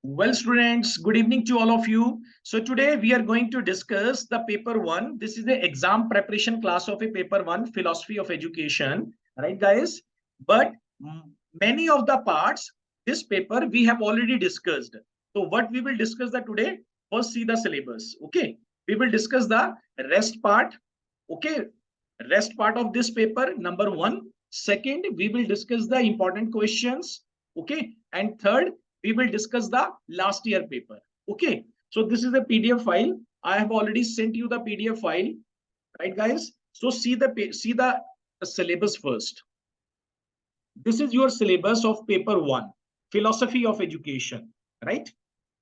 Well, students, good evening to all of you. So today we are going to discuss the paper one. This is the exam preparation class of a paper one, philosophy of education, right, guys? But many of the parts, this paper we have already discussed. So what we will discuss that today? First, see the syllabus. Okay, we will discuss the rest part. Okay, rest part of this paper. Number one. Second, we will discuss the important questions. Okay, and third, we will discuss the last year paper. Okay, so this is a PDF file. I have already sent you the PDF file, right, guys? So see the syllabus first. This is your syllabus of paper one, philosophy of education, right?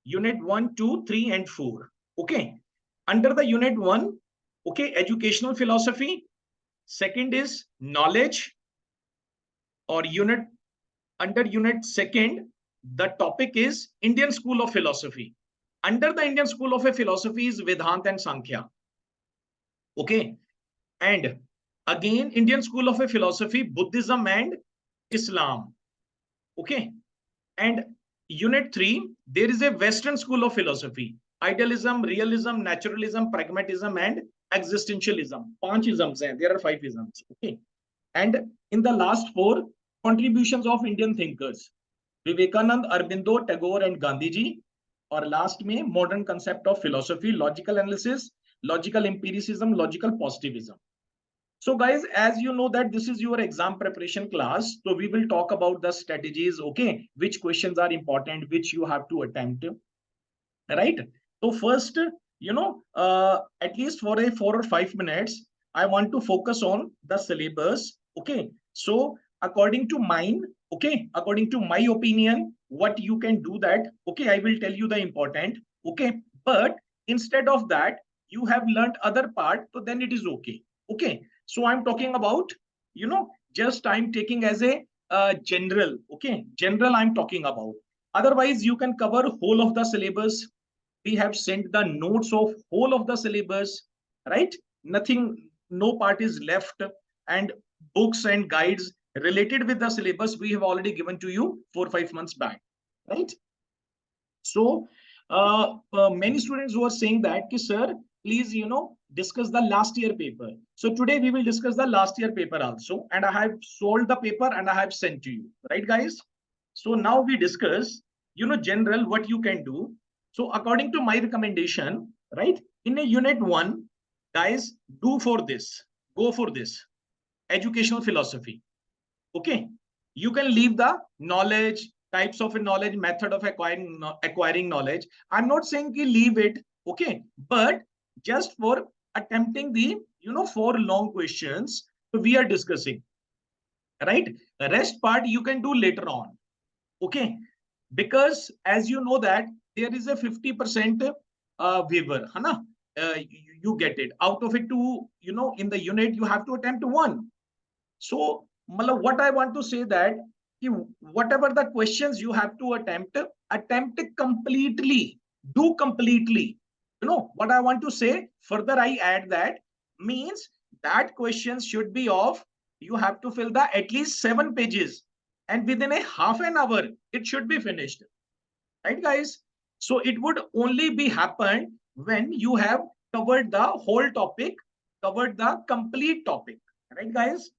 Unit 1, 2, 3, and 4. Okay, under the unit 1, okay, educational philosophy. Second is knowledge, or unit under unit second, the topic is Indian School of Philosophy. Under the Indian School of Philosophy is Vedant and Sankhya. Okay. And again, Indian School of Philosophy, Buddhism and Islam. Okay. And unit 3, there is a Western School of Philosophy, idealism, realism, naturalism, pragmatism, and existentialism. 5 isms. There are 5 isms. Okay. And in the last 4, contributions of Indian thinkers, Vivekanand, Arbindo, Tagore, and Gandhiji. Or last में modern concept of philosophy, logical analysis, logical empiricism, logical positivism. So guys, as you know that this is your exam preparation class, so we will talk about the strategies, okay, which questions are important, which you have to attempt, right? So first, at least for a 4 or 5 minutes, I want to focus on the syllabus, okay? So according to mine, okay, according to my opinion, what you can do that, okay, I will tell you the important, okay, but instead of that, you have learned other part, so then it is okay, okay? So I'm talking about, just I'm taking as a general, okay, general I'm talking about. Otherwise, you can cover whole of the syllabus. We have sent the notes of whole of the syllabus, right? Nothing, no part is left, and books and guides related with the syllabus we have already given to you 4-5 months back, right? So many students were saying that, sir, please, discuss the last year paper. So today we will discuss the last year paper also, and I have sold the paper and I have sent to you, right, guys? So now we discuss, general what you can do. So according to my recommendation, right, in a unit 1, guys, go for this educational philosophy. Okay, you can leave the knowledge, types of knowledge, method of acquiring knowledge. I'm not saying ki leave it, okay, but just for attempting the 4 long questions we are discussing, right? The rest part you can do later on, okay, because as you know that there is a 50% waiver, hana? You get it out of it. To in the unit you have to attempt 1. So what I want to say that whatever the questions you have to attempt it completely, do completely. What I want to say further, I add that means that questions should be of, you have to fill the at least 7 pages, and within a half an hour it should be finished, right, guys? So it would only be happened when you have covered the whole topic, covered the complete topic, right, guys?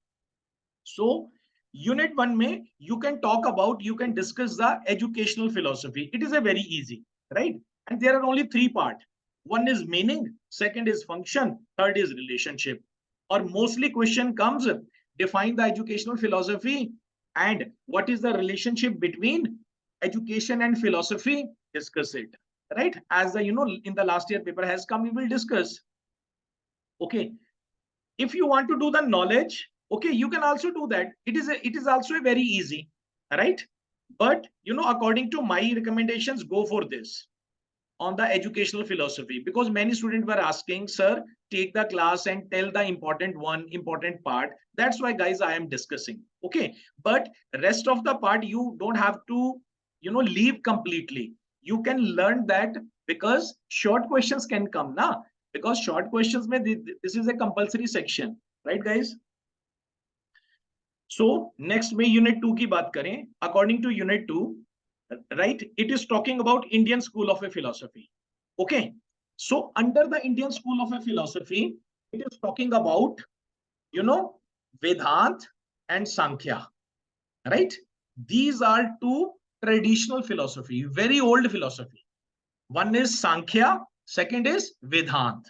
So unit 1 mein you can talk about, you can discuss the educational philosophy. It is a very easy, right? And there are only 3 parts. One is meaning, second is function, third is relationship. Or mostly question comes, define the educational philosophy and what is the relationship between education and philosophy, discuss it, right? As the in the last year paper has come, we will discuss. Okay, if you want to do the knowledge, okay, you can also do that. It is also a very easy, right? But according to my recommendations, go for this on the educational philosophy, because many students were asking, sir, take the class and tell the important part. That's why, guys, I am discussing, okay? But rest of the part you don't have to leave completely. You can learn that, because short questions can come now, because short questions this is a compulsory section, right, guys? So next में unit 2 की बात करें. According to unit 2, right? It is talking about Indian school of a philosophy. Okay. So under the Indian school of a philosophy, it is talking about, you know, Vedant and Sankhya, right? These are two traditional philosophy, very old philosophy. One is Sankhya, second is Vedant.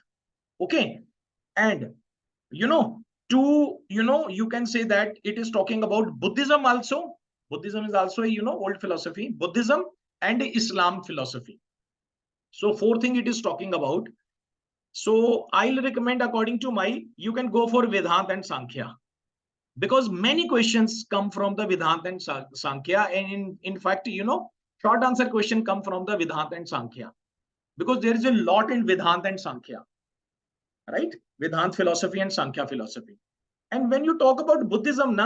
Okay. And, you know, two, you can say that it is talking about Buddhism also. Buddhism is also a, old philosophy, Buddhism and Islam philosophy. So fourth thing it is talking about. So I'll recommend, according to my, you can go for Vedant and Sankhya, because many questions come from the Vedant and Sankhya. And in fact, short answer question come from the Vedant and Sankhya, because there is a lot in Vedant and Sankhya, right? Vedant philosophy and Sankhya philosophy. And when you talk about Buddhism,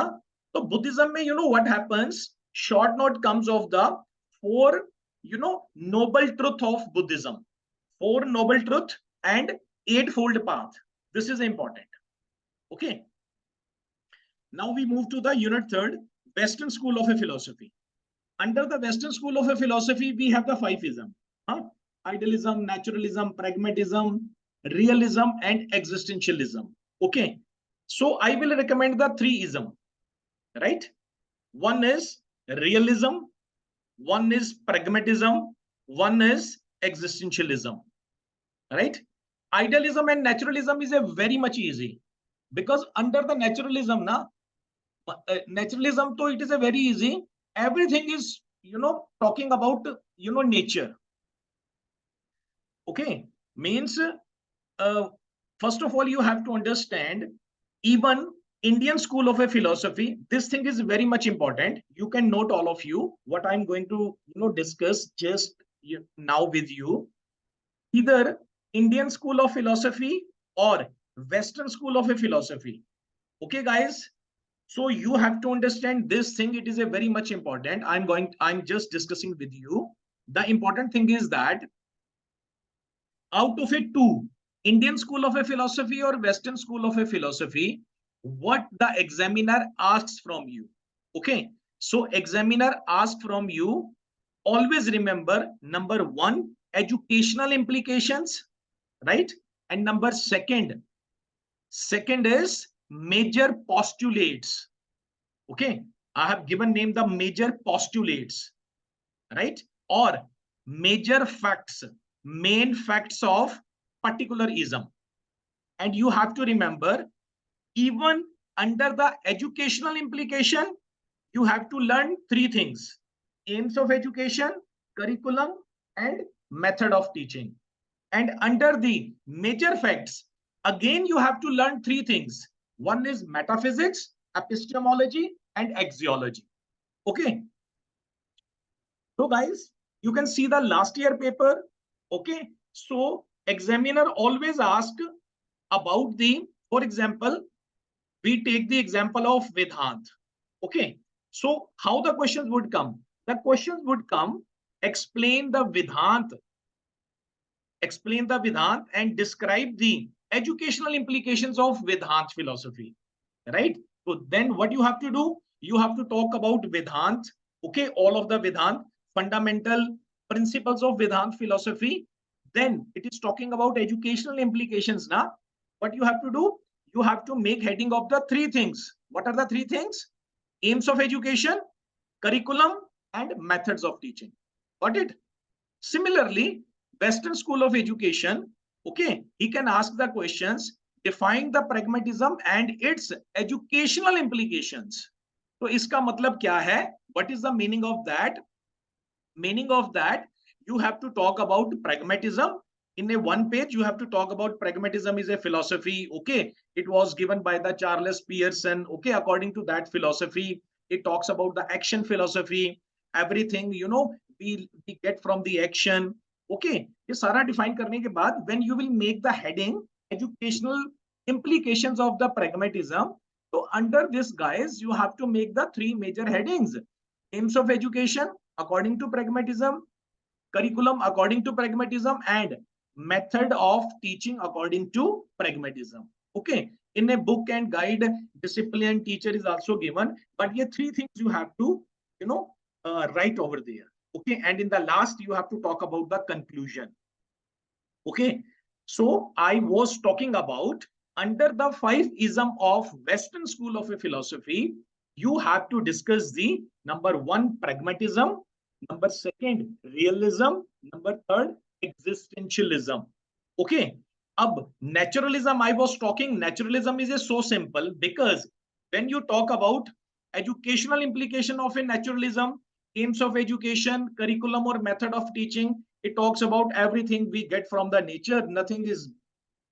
so Buddhism, mein, what happens? Short note comes of the four, noble truth of Buddhism, four noble truth and eightfold path. This is important. Okay. Now we move to the unit third, Western school of a philosophy. Under the Western school of a philosophy, we have the five isms: idealism, naturalism, pragmatism, realism, and existentialism. Okay. So I will recommend the three isms, right? One is realism, one is pragmatism, one is existentialism, right? Idealism and naturalism is a very much easy, because under the naturalism, naturalism, so it is a very easy. Everything is, talking about, nature. Okay. Means, first of all, you have to understand, even Indian school of a philosophy, this thing is very much important. You can note, all of you, what I'm going to, discuss just now with you. Either Indian school of philosophy or Western school of a philosophy. Okay, guys. So you have to understand this thing. It is a very much important. I'm just discussing with you. The important thing is that out of it two, Indian school of a philosophy or Western school of a philosophy, what the examiner asks from you. Okay. So examiner asks from you, always remember, number one, educational implications, right? And number second is major postulates. Okay. I have given name the major postulates, right? Or major facts, main facts of particular ism. And you have to remember, even under the educational implication, you have to learn three things: aims of education, curriculum, and method of teaching. And under the major facts, again, you have to learn three things. One is metaphysics, epistemology, and axiology. Okay. So guys, you can see the last year paper. Okay. So examiner always ask about the, for example, we take the example of Vedant. Okay. So how the questions would come? The questions would come, explain the Vedant and describe the educational implications of Vedant philosophy, right? So then what you have to do, you have to talk about Vedant, okay, all of the Vedant, fundamental principles of Vedant philosophy. Then it is talking about educational implications. Now, what you have to do, you have to make heading of the three things. What are the three things? Aims of education, curriculum, and methods of teaching. Got it? Similarly, Western school of education, okay, he can ask the questions, define the pragmatism and its educational implications. So iska matlab kya hai? What is the meaning of that? Meaning of that, you have to talk about pragmatism. In a one page, you have to talk about pragmatism is a philosophy. Okay. It was given by the Charles Pearson. Okay. According to that philosophy, it talks about the action philosophy. Everything, we get from the action. Okay. ये सारा define करने के बाद, when you will make the heading, educational implications of the pragmatism. So under this, guys, you have to make the three major headings: aims of education according to pragmatism, curriculum according to pragmatism, and method of teaching according to pragmatism. Okay. In a book and guide, discipline teacher is also given, but yeah, three things you have to, write over there. Okay, and in the last you have to talk about the conclusion. Okay, so I was talking about under the 5 ism of Western school of a philosophy, you have to discuss the number 1 pragmatism, number 2 realism, number 3 existentialism. Okay, अब naturalism I was talking, naturalism is a so simple because when you talk about educational implication of a naturalism, aims of education, curriculum or method of teaching, it talks about everything we get from the nature. Nothing is,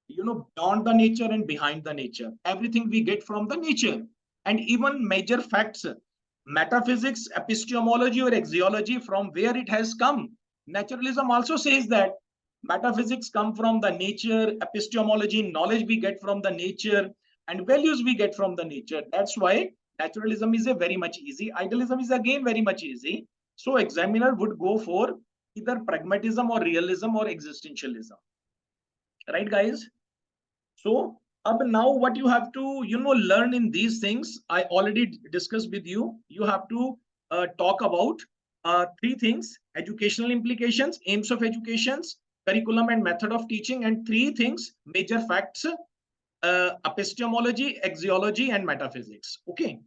beyond the nature and behind the nature. Everything we get from the nature. And even major facts, metaphysics, epistemology or axiology, from where it has come. Naturalism also says that metaphysics come from the nature, epistemology, knowledge we get from the nature, and values we get from the nature. That's why naturalism is a very much easy. Idealism is again very much easy. So examiner would go for either pragmatism or realism or existentialism. Right, guys? So now what you have to, learn in these things, I already discussed with you. You have to talk about 3 things: educational implications, aims of educations, curriculum and method of teaching, and 3 things: major facts, epistemology, axiology, and metaphysics. Okay.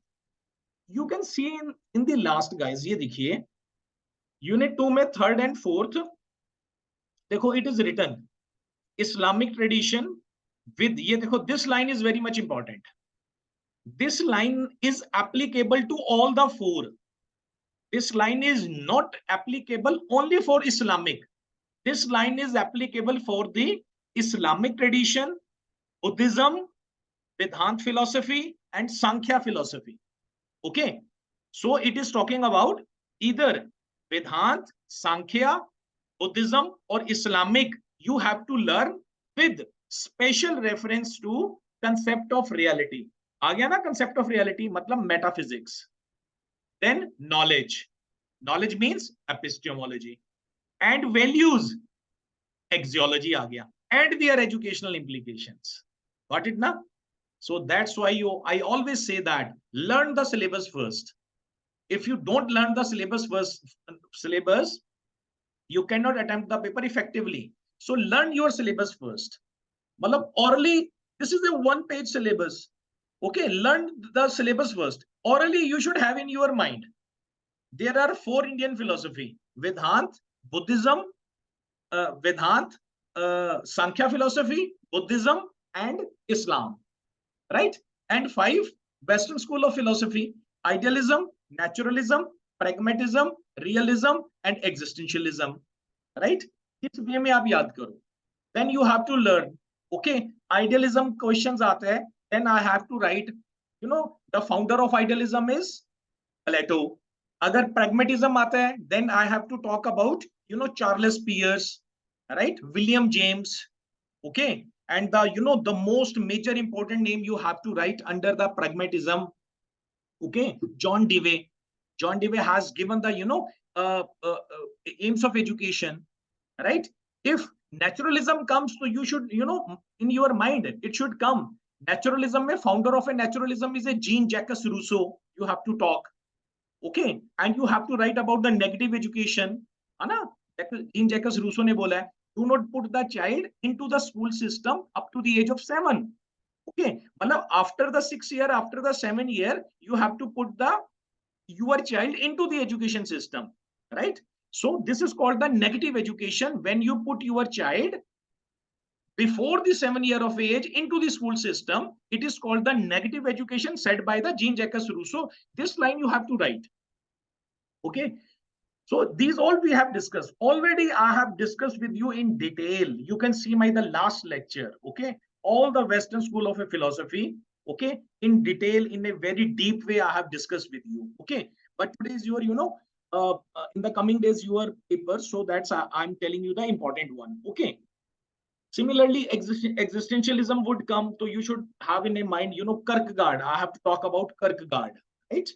You can see in the last, guys, ये देखिए unit 2 में 3rd and 4th, देखो it is written Islamic tradition with, ये देखो, this line is very much important. This line is applicable to all the 4. This line is not applicable only for Islamic. This line is applicable for the Islamic tradition, Buddhism, Vedant philosophy, and Sankhya philosophy. Okay, so it is talking about either Vedant, Sankhya, Buddhism, or Islamic. You have to learn with special reference to concept of reality. आ गया ना concept of reality, मतलब metaphysics. Then knowledge. Knowledge means epistemology. And values, axiology आ गया. And their educational implications. Got it now? So that's why I always say that learn the syllabus first. If you don't learn the syllabus first, you cannot attempt the paper effectively. So learn your syllabus first. Matlab orally, this is a 1-page syllabus. Okay, learn the syllabus first. Orally, you should have in your mind. There are 4 Indian philosophy: Vedant, Buddhism, Vedant, Sankhya philosophy, Buddhism, and Islam. Right? And 5 Western school of philosophy: idealism, naturalism, pragmatism, realism, and existentialism. Right? इस वे में आप याद करो. Then you have to learn. Okay, idealism questions आते हैं. Then I have to write, the founder of idealism is Plato. अगर pragmatism आता है, then I have to talk about, Charles Peirce, right? William James. Okay, and the most major important name you have to write under the pragmatism. Okay, John Dewey. John Dewey has given the aims of education, right? If naturalism comes, so you should, in your mind it should come. Naturalism mein founder of a naturalism is a Jean-Jacques Rousseau. You have to talk. Okay, and you have to write about the negative education. है ना? Jean-Jacques Rousseau ने बोला है, do not put the child into the school system up to the age of 7. Okay, मतलब after the 6 year, after the 7 year, you have to put your child into the education system, right? So this is called the negative education. When you put your child before the 7 year of age into the school system, it is called the negative education said by the Jean-Jacques Rousseau. This line you have to write. Okay. So these all we have discussed. Already I have discussed with you in detail. You can see the last lecture. Okay. All the Western school of a philosophy. Okay. In detail, in a very deep way, I have discussed with you. Okay. But today is your, in the coming days, your paper. So that's, I'm telling you the important one. Okay. Similarly, existentialism would come. So you should have in a mind, Kierkegaard. I have to talk about Kierkegaard, right?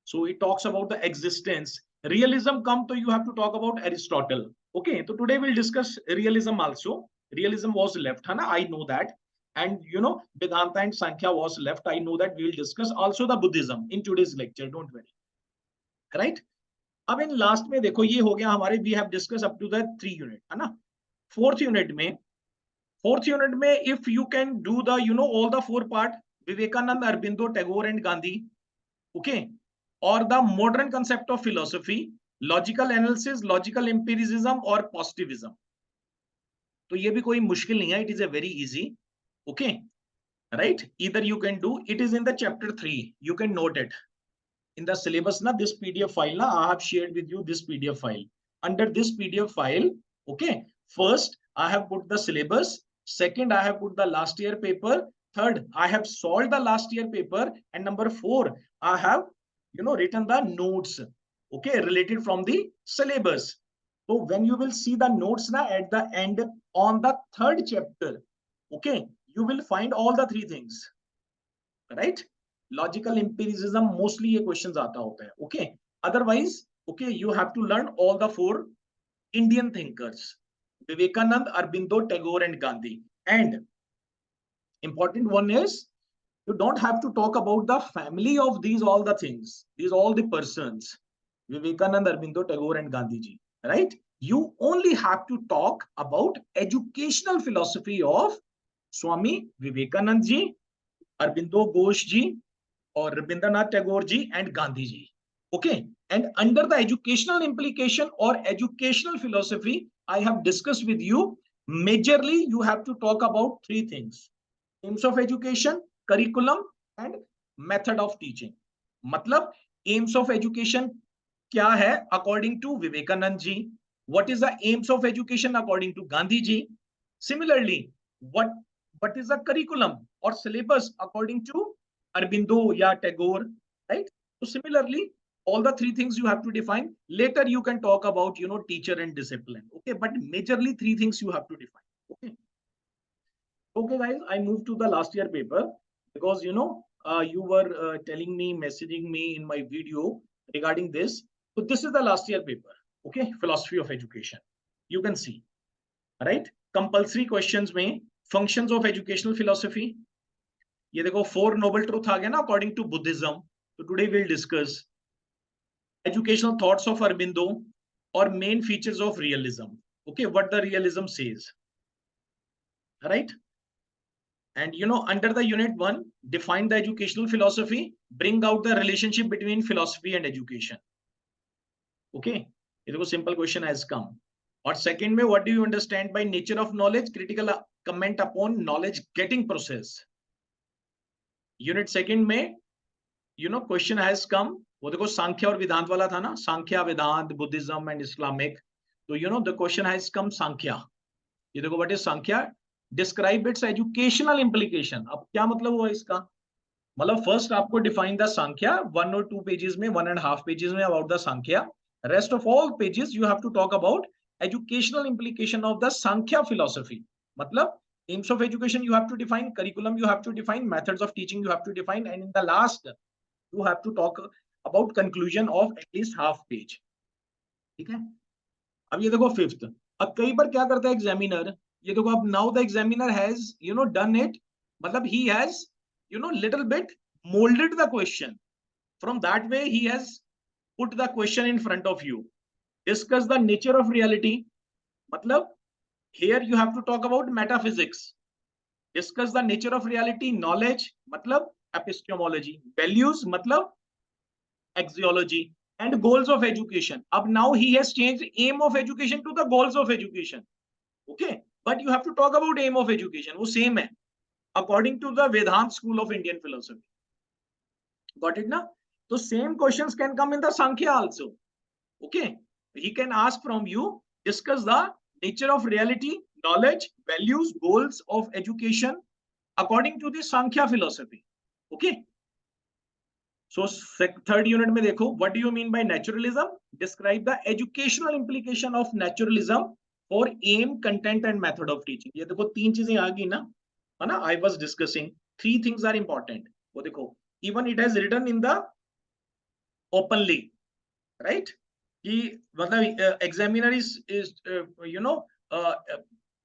So it talks about the existence. Realism come, so you have to talk about Aristotle. Okay, so today we'll discuss realism also. Realism was left, Hana? I know that. And Vedanta and Sankhya was left. I know that. We will discuss also the Buddhism in today's lecture. Don't worry. Right? अब in last में देखो ये हो गया हमारे, we have discuss up to the 3 unit, है ना। Fourth unit में if you can do the all the 4 part, Vivekananda, Aurobindo, Tagore and Gandhi, okay, और the modern concept of philosophy, logical analysis, logical empiricism और पॉजिटिविज्म, तो ये भी कोई मुश्किल नहीं है, it is a very easy, okay, right. Either you can do, it is in the chapter 3, you can note it in the syllabus na, this pdf file na, I have shared with you this pdf file. Under this pdf file, okay, first I have put the syllabus, second I have put the last year paper, third I have solved the last year paper, and number 4 I have written the notes, okay, related from the syllabus. So when you will see the notes na, at the end on the 3rd chapter, okay, you will find all the 3 things, right? Logical empiricism mostly ये questions आता होता है, okay. Otherwise okay, you have to learn all the 4 Indian thinkers, Vivekananda, Aurobindo, Tagore and Gandhi, and important one is you don't have to talk about the family of these all the things, these all the persons, Vivekanand, Arbindo, Tagore and Gandhi ji, right? You only have to talk about educational philosophy of Swami Vivekanand ji, Arbindo Ghosh ji, or Rabindranath Tagore ji and Gandhi ji. Okay. And under the educational implication or educational philosophy, I have discussed with you, majorly you have to talk about 3 things: aims of education, curriculum and method of teaching. मतलब aims of education क्या है according to Vivekanand ji, what is the aims of education according to Gandhi ji, similarly what is the curriculum or syllabus according to Arbindo या Tagore, right? So similarly, all the 3 things you have to define. Later you can talk about teacher and discipline, okay, but majorly 3 things you have to define, okay. Okay guys, I moved to the last year paper because you were telling me, messaging me in my video regarding this. So this is the last year paper, okay, philosophy of education. You can see, right? Compulsory questions में functions of educational philosophy, ये देखो 4 noble truth आ गया ना according to Buddhism. So today we'll discuss educational thoughts of Aurobindo or main features of realism. Okay, what the realism says, right? And under the unit 1, define the educational philosophy, bring out the relationship between philosophy and education. Okay, ये देखो simple question has come. और second में, what do you understand by nature of knowledge? Critical comment upon knowledge getting process. Unit 2 में question has कम, वो देखो सांख्य और वेदांत वाला था ना, Sankhya, Vedanta, Buddhism and Islamic. तो the question has come Sankhya. ये देखो what is Sankhya, describe its educational implication. अब क्या मतलब हुआ इसका, मतलब फर्स्ट आपको define the Sankhya 1 or 2 pages में, 1.5 पेजेस में about the Sankhya. Rest of all pages you have to talk about educational implication of the Sankhya philosophy. मतलब aims of education you have to define, curriculum you have to define, methods of teaching you have to define, and in the last you have to talk about conclusion of at least half page. ठीक है. अब ये देखो 5th, अब कई बार क्या करता है एग्जामिनर, ये देखो अब now the examiner has done it, मतलब he has little bit molded the question. From that way he has put the question in front of you. Discuss the nature of reality, मतलब here you have to talk about metaphysics. Discuss the nature of reality. Knowledge मतलब epistemology. Values मतलब axiology. And goals of education. Ab now he has changed aim of education to the goals of education. Okay, but you have to talk about aim of education, वो same है according to the Vedant school of Indian philosophy. Got it na? So same questions can come in the Sankhya also. Okay, he can ask from you, discuss the nature of reality, knowledge, values, goals of education according to the Sankhya philosophy. Okay. So 3rd unit में देखो, what do you mean by naturalism? Describe the educational implication of naturalism for aim, content and method of teaching. ये देखो 3 चीजें आ गई ना, है ना? I was discussing 3 things are important. वो देखो, even it has written in the openly, right? कि मतलब examiner is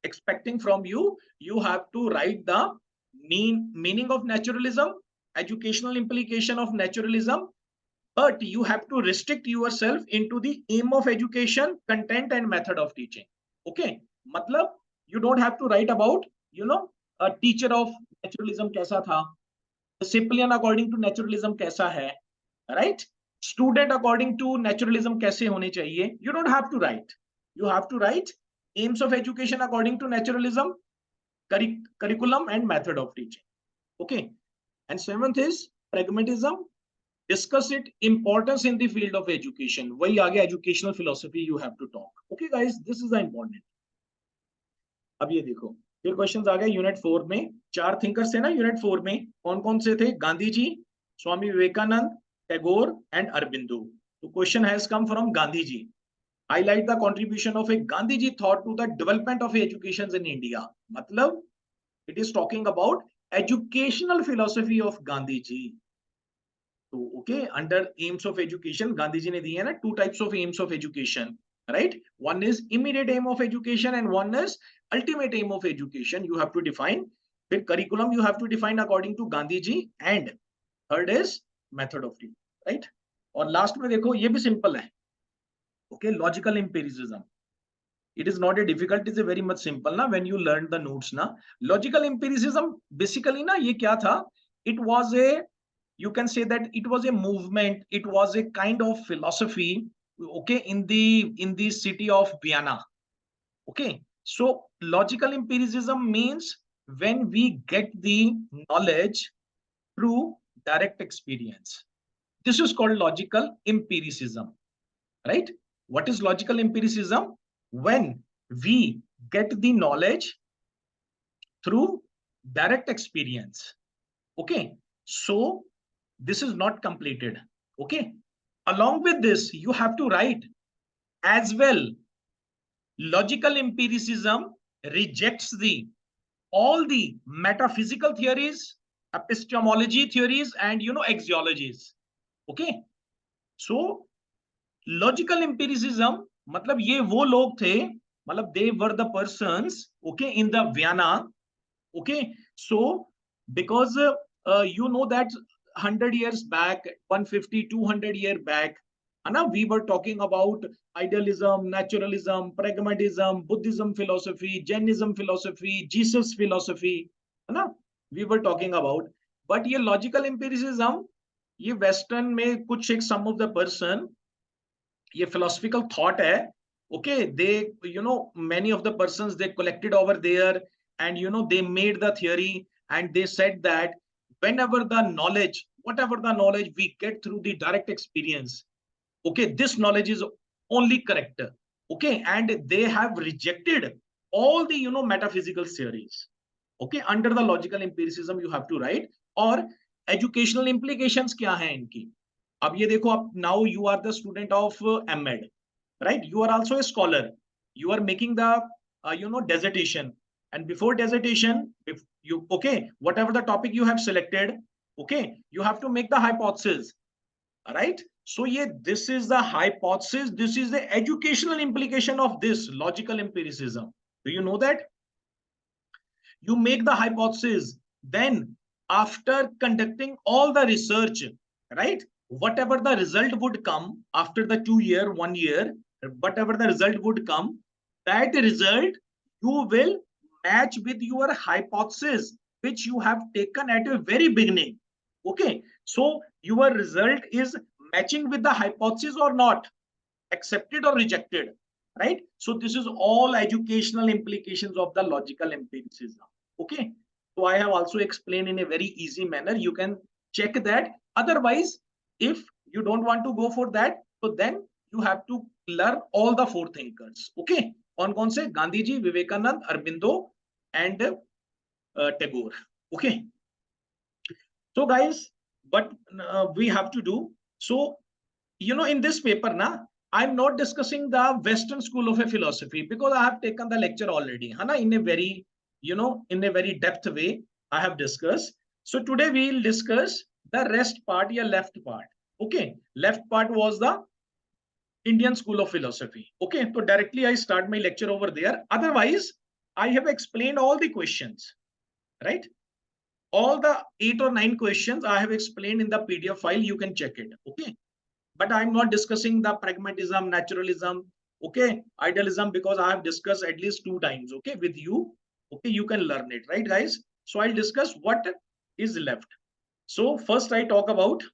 expecting from you, you have to write the meaning of naturalism, educational implication of naturalism, but you have to restrict yourself into the aim of education, content and method of teaching. Okay, matlab you don't have to write about, a teacher of naturalism kaisa tha, discipline according to naturalism kaisa hai, right? Student according to naturalism kaise hone chahiye. You don't have to write. You have to write aims of education according to naturalism, curriculum and method of teaching. Okay, and seventh is pragmatism. Discuss it importance in the field of education. वही आगे educational philosophy you have to talk. Okay guys, this is the important. अब ये देखो, फिर questions आ गए unit 4 में. 4 thinkers थे ना यूनिट 4 में. कौन कौन से थे? गांधी जी, स्वामी विवेकानंद, टैगोर एंड अरबिंदो. तो question has come from Gandhi ji. Highlight the contribution of a Gandhiji thought to the development of education in India. मतलब it is talking about educational philosophy of Gandhiji. तो okay, under aims of education Gandhi ji ने दिए हैं ना 2 types of aims of education, right? One is immediate aim of education and one is ultimate aim of education. You have to define. फिर curriculum you have to define according to Gandhi ji and third is method of teaching, right? और last में देखो ये भी simple है. Okay, logical empiricism. It is not a difficult, it is a very much simple na when you learn the notes na. Logical empiricism basically na ye kya tha? It was a, you can say that it was a movement, it was a kind of philosophy, okay, in the city of Vienna. Okay, so logical empiricism means when we get the knowledge through direct experience. This is called logical empiricism, right? What is logical empiricism? When we get the knowledge through direct experience. Okay, so this is not completed. Okay, along with this you have to write as well. Logical empiricism rejects all the metaphysical theories, epistemology theories and axiologies. Okay, so logical empiricism मतलब ये वो लोग थे, मतलब they were the persons, okay, in the Vienna. Okay, so because you know that 100 years back, 150 200 year back, है ना, we were talking about idealism, naturalism, pragmatism, Buddhism philosophy, Jainism philosophy, Jesus philosophy, है ना, we were talking about. but ये logical empiricism ये western में कुछ एक सम of the person, ये philosophical thought है. Okay, they many of the persons they collected over there and they made the theory and they said that whenever the knowledge, whatever the knowledge we get through the direct experience, okay, this knowledge is only correct. Okay, and they have rejected all the metaphysical theories. Okay, under the logical empiricism you have to write. और educational implications क्या है इनकी? अब ये देखो, आप now you are the student of M.Ed, right? You are also a scholar. You are making the dissertation, and before dissertation, if you, okay, whatever the topic you have selected, okay, you have to make the hypothesis, right? So yeah, this is the hypothesis, this is the educational implication of this logical empiricism. Do you know that? You make the hypothesis, then after conducting all the research, right, whatever the result would come after the 2 year, 1 year, whatever the result would come, that result you will match with your hypothesis which you have taken at a very beginning. Okay, so your result is matching with the hypothesis or not, accepted or rejected, right? So this is all educational implications of the logical empiricism. Okay, so I have also explained in a very easy manner. You can check that. Otherwise, if you don't want to go for that, so then you have to learn all the 4 thinkers. Okay, कौन से? Gandhi ji, Vivekananda, Aurobindo and Tagore. Okay, so guys, what we have to do, so in this paper na, I'm not discussing the Western school of a philosophy because I have taken the lecture already, है ना, in a very in a very depth way I have discussed. So today we will discuss the rest part, या left part. Okay, left part was the Indian school of philosophy. Okay, so directly I start my lecture over there. Otherwise, I have explained all the questions, right? All the 8 or 9 questions I have explained in the PDF file. You can check it. Okay, but I'm not discussing the pragmatism, naturalism, okay, idealism, because I have discussed at least 2 times, okay, with you. Okay, you can learn it, right, guys? So I'll discuss what is left. So first I talk about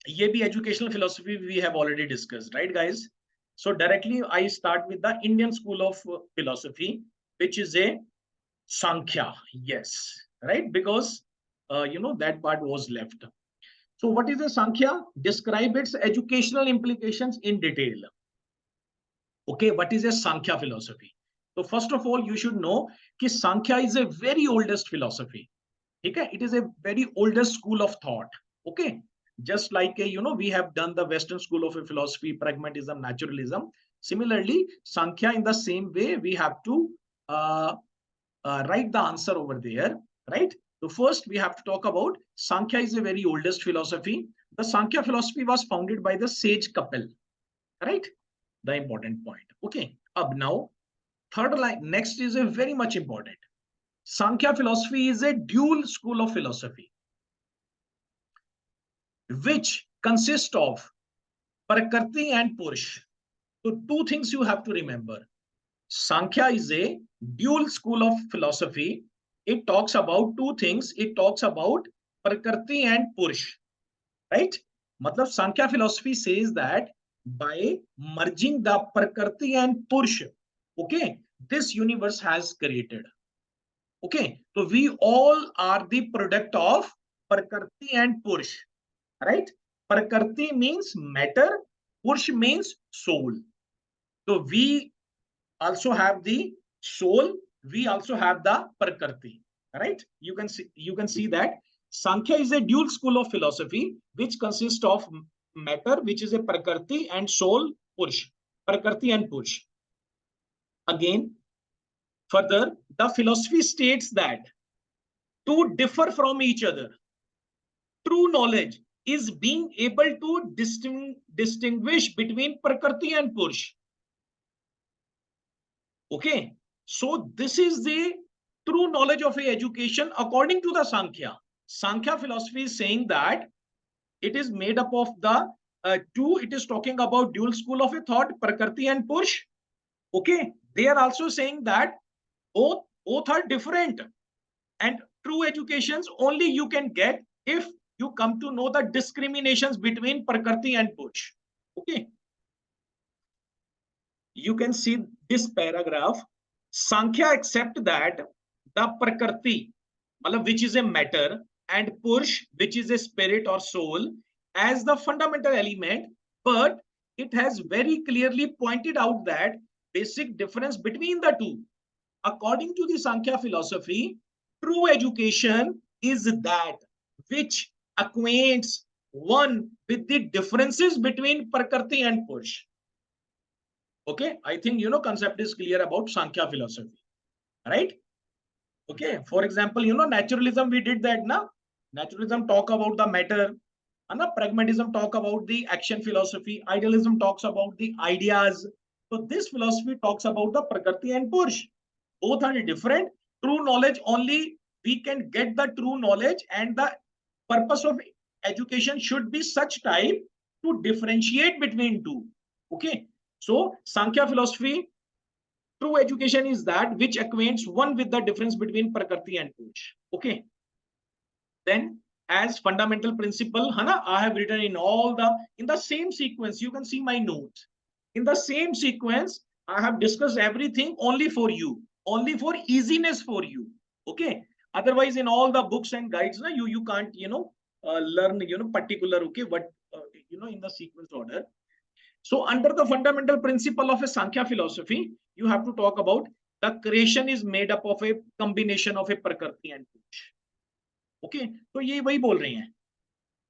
ये भी educational philosophy we have already discussed, right, guys? So directly I start with the Indian school of philosophy, which is a Sankhya. Yes, right, because that part was left. So what is a Sankhya? Describe its educational implications in detail. Okay, what is a Sankhya philosophy? So first of all, you should know that Sankhya is a very oldest philosophy. Okay, it is a very oldest school of thought. Okay, just like we have done the Western school of philosophy, pragmatism, naturalism. Similarly, Sankhya, in the same way, we have to uh, write the answer over there, right? So first we have to talk about Sankhya is a very oldest philosophy. The Sankhya philosophy was founded by the sage couple, right? The important point. Okay. Up now, third line, next is a very much important. Sankhya philosophy is a dual school of philosophy, which consists of Prakriti and Purush. So two things you have to remember. Sankhya is a dual school of philosophy. It talks about two things. It talks about Prakriti and Purush, right? Matlab Sankhya philosophy says that by merging the Prakriti and Purush, okay, this universe has created. Okay, so we all are the product of Prakriti and Purush, right? Prakriti means matter, Purush means soul. So we also have the soul, we also have the Prakriti, right? You can see that Sankhya is a dual school of philosophy which consists of matter, which is a Prakriti, and soul, Purush. Prakriti and Purush. Again, further, the philosophy states that to differ from each other, true knowledge is being able to distinguish between Prakriti and Purush. Okay, so this is the true knowledge of a education according to the Sankhya. Sankhya philosophy is saying that it is made up of the two. It is talking about dual school of a thought, Prakriti and Purush. Okay, they are also saying that both are different, and true educations only you can get if you come to know the discriminations between Prakriti and Purush. Okay, you can see this paragraph. Sankhya accept that the Prakriti, which is a matter, and Purush, which is a spirit or soul, as the fundamental element, but it has very clearly pointed out that basic difference between the two. According to the Sankhya philosophy, true education is that which acquaints one with the differences between Prakriti and Purush. Okay, I think concept is clear about Sankhya philosophy, right? Okay, for example, naturalism, we did that now. Naturalism talk about the matter, and pragmatism talk about the action philosophy, idealism talks about the ideas. So this philosophy talks about the Prakriti and Purush. Both are different. True knowledge only we can get the true knowledge, and the purpose of education should be such type to differentiate between two. Okay, so Sankhya philosophy, true education is that which acquaints one with the difference between Prakriti and Purush. Okay, then as fundamental principle, Hana, I have written in the same sequence. You can see my notes. In the same sequence, I have discussed everything only for you, only for easiness for you. Okay. Otherwise, in all the books and guides, you can't learn particular, okay, what in the sequence order. So under the fundamental principle of a Sankhya philosophy, you have to talk about the creation is made up of a combination of a Prakriti and Purush. Okay, तो ये वही बोल रहे हैं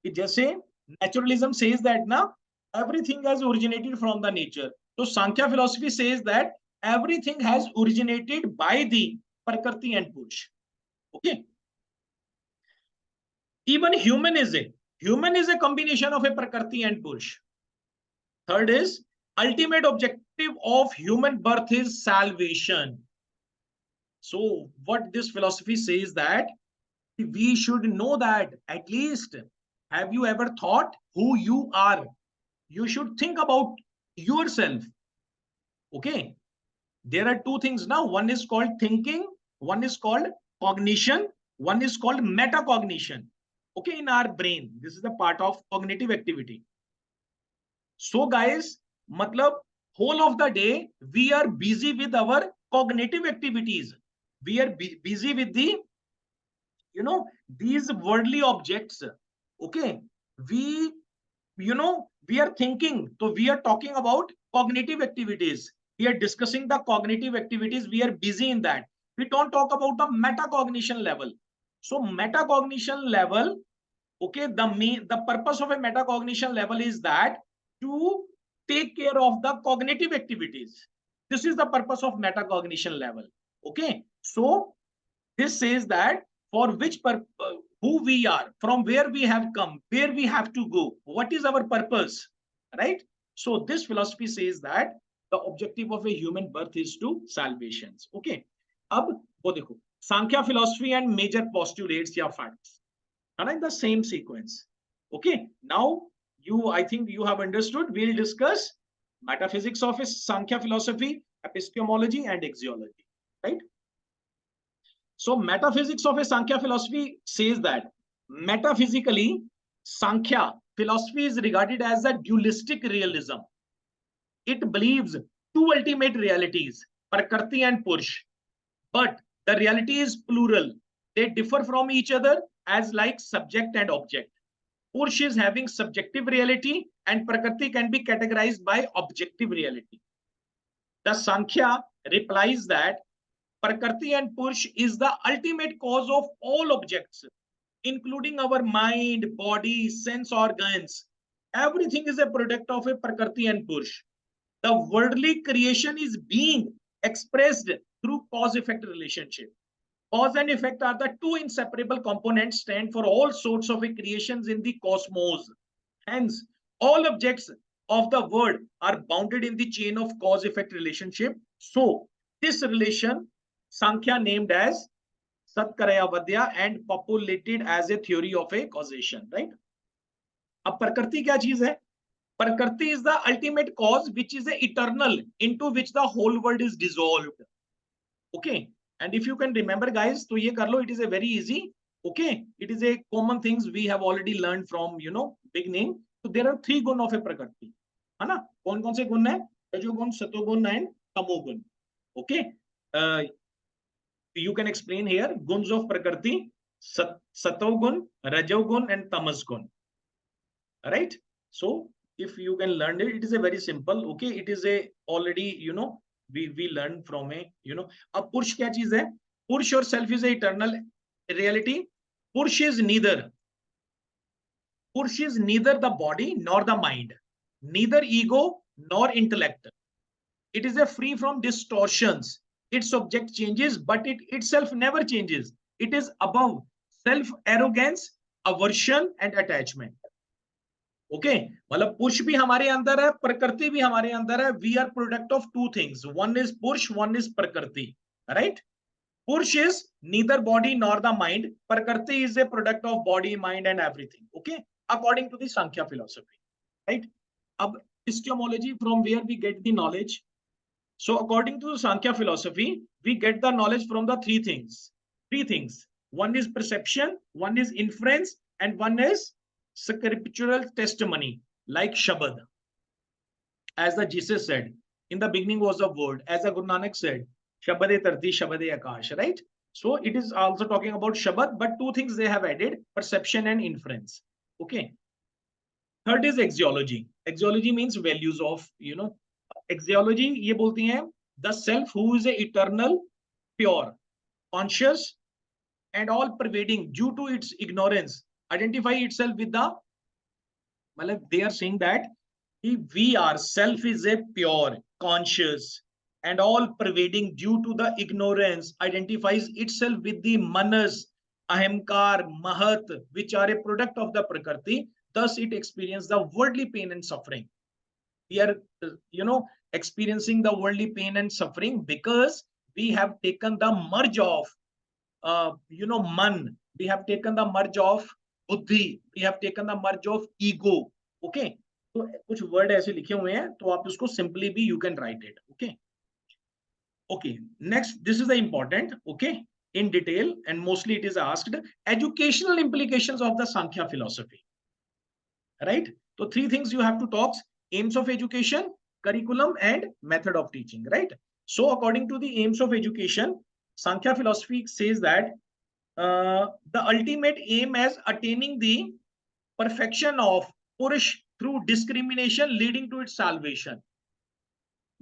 कि जैसे naturalism says that ना everything has originated from the nature. So Sankhya philosophy says that everything has originated by the Prakriti and Purush. Okay, even human is a combination of a Prakriti and Purush. Third is ultimate objective of human birth is salvation. So what this philosophy says that we should know that at least, have you ever thought who you are? you should think about yourself. Okay, there are two things now. One is called thinking, one is called cognition, one is called metacognition. Okay, in our brain, this is the part of cognitive activity. So guys, matlab whole of the day we are busy with our cognitive activities. We are busy with the, you know, these worldly objects. Okay, we, you know, we are thinking, so we are talking about cognitive activities. We are discussing the cognitive activities, we are busy in that. We don't talk about the metacognition level. So metacognition level, okay, the purpose of a metacognition level is that to take care of the cognitive activities. This is the purpose of metacognition level. Okay, so this says that for which purpose, who we are, from where we have come, where we have to go, what is our purpose, right? So this philosophy says that the objective of a human birth is to salvations. Okay, अब वो देखो, Sankhya philosophy and major postulates या facts are in the same sequence. Okay, now I think you have understood. We'll discuss metaphysics of Sankhya philosophy, epistemology, and axiology, right? So metaphysics of a Sankhya philosophy says that metaphysically, Sankhya philosophy is regarded as a dualistic realism. It believes two ultimate realities, Prakriti and Purush, but the reality is plural. They differ from each other as like subject and object. Purush is having subjective reality and Prakriti can be categorized by objective reality. The Sankhya replies that Prakriti and Purush is the ultimate cause of all objects, including our mind, body, sense organs. Everything is a product of a Prakriti and Purush. The worldly creation is being expressed through cause-effect relationship. Cause and effect are the two inseparable components stand for all sorts of creations in the cosmos. Hence, all objects of the world are bounded in the chain of cause-effect relationship. So, this relation, Sankhya named as Satkarayavadya and populated as a theory of a causation, right? अब प्रकृति क्या चीज है? Prakriti is the ultimate cause, which is eternal, into which the whole world is dissolved. Okay, and if you can remember, guys, to ye kar lo, it is a very easy. Okay, it is a common things we have already learned from, you know, beginning. So there are three gun of a Prakriti. है ना? कौन-कौन से गुण है? रजोगुण, सतोगुण and तमोगुण. Okay, you can explain here guns of Prakriti, satogun, rajogun, and tamasgun. Right? So if you can learn it, it is a very simple. Okay, it is a already, you know, we learned from a, you know. अब पुरुष क्या चीज है? पुरुष और self is a eternal reality. पुरुष is neither the body nor the mind, neither ego nor intellect. It is a free from distortions. Its object changes, but it itself never changes. It is above self arrogance, aversion, and attachment. Okay, मतलब पुरुष भी हमारे अंदर है, प्रकृति भी हमारे अंदर है. We are product of two things, one is purusha, one is prakriti, right? Purusha is neither body nor the mind, prakriti is a product of body, mind and everything. Okay, according to the Sankhya philosophy, right? अब epistemology, from where we get the knowledge. So according to the Sankhya philosophy, we get the knowledge from the three things. One is perception, one is inference, and one is scriptural testimony, like Shabad. As the Jesus said, in the beginning was the word. As the Guru Nanak said, Shabade Tarti, Shabade Akash, right? So it is also talking about Shabad, but two things they have added, perception and inference. Okay. Third is axiology. Axiology means values of, you know, axiology ये बोलती हैं the self who is a eternal, pure, conscious, and all pervading due to its ignorance, identify itself with the, well, they are saying that we are self is a pure, conscious, and all pervading due to the ignorance, identifies itself with the manas, ahamkar, mahat, which are a product of the prakriti. Thus it experiences the worldly pain and suffering. We are, you know, experiencing the worldly pain and suffering because we have taken the merge of, you know, man. We have taken the merge of buddhi. We have taken the merge of ego. Okay. तो कुछ word ऐसे लिखे हुए हैं, तो आप उसको simply भी you can write it. Okay. Okay, next, this is the important, okay, in detail, and mostly it is asked educational implications of the Sankhya philosophy, right? So three things you have to talk: aims of education, curriculum, and method of teaching, right? So according to the aims of education, Sankhya philosophy says that the ultimate aim is attaining the perfection of Purush through discrimination leading to its salvation.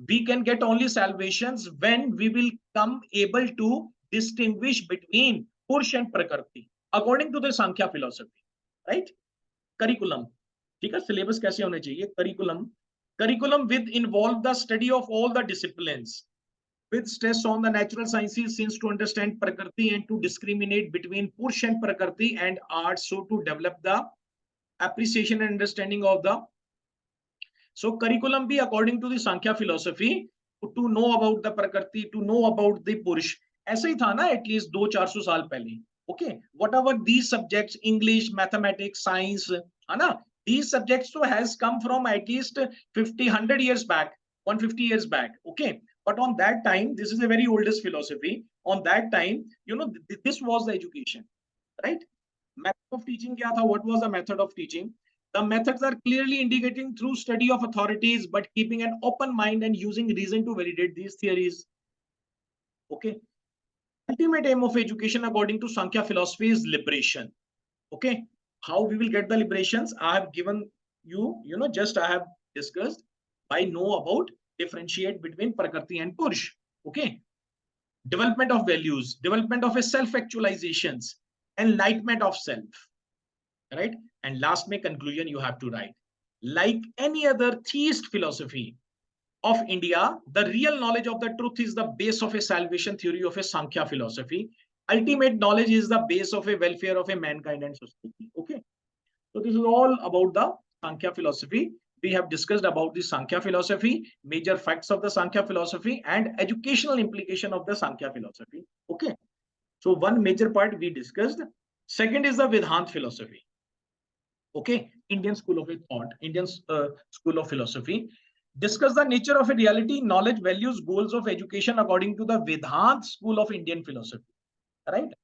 We can get only salvations when we will come able to distinguish between Purush and Prakriti according to the Sankhya philosophy, right? Curriculum, ठीक है, syllabus कैसे होने चाहिए? Curriculum with involve the study of all the disciplines with stress on the natural sciences, since to understand Prakriti and to discriminate between Purush and Prakriti, and arts, so to develop the appreciation and understanding of the. So curriculum be according to the Sankhya philosophy, to know about the Prakriti, to know about the Purush. ऐसा ही था ना at least 200-400 साल पहले. Okay, whatever these subjects, English, mathematics, science, है ना, these subjects so has come from at least 50-100 years back, 150 years back. Okay, but on that time, this is a very oldest philosophy. On that time, you know, this was the education, right? Method of teaching kya tha? What was the method of teaching? The methods are clearly indicating through study of authorities, but keeping an open mind and using reason to validate these theories. Okay. Ultimate aim of education according to Sankhya philosophy is liberation. Okay. How we will get the liberations? I have given you, just I have discussed by know about differentiate between Prakriti and Purush. Okay. Development of values, development of a self-actualizations, enlightenment of self. Right? And last may conclusion you have to write. Like any other theist philosophy of India, the real knowledge of the truth is the base of a salvation theory of a Sankhya philosophy. Ultimate knowledge is the base of a welfare of a mankind and society. Okay. So this is all about the Sankhya philosophy. We have discussed about the Sankhya philosophy, major facts of the Sankhya philosophy, and educational implication of the Sankhya philosophy. Okay. So one major part we discussed. Second is the Vedant philosophy. Okay, Indian school of thought, Indian school of philosophy. Discuss the nature of a reality, knowledge, values, goals of education according to the Vedant school of Indian philosophy. Right?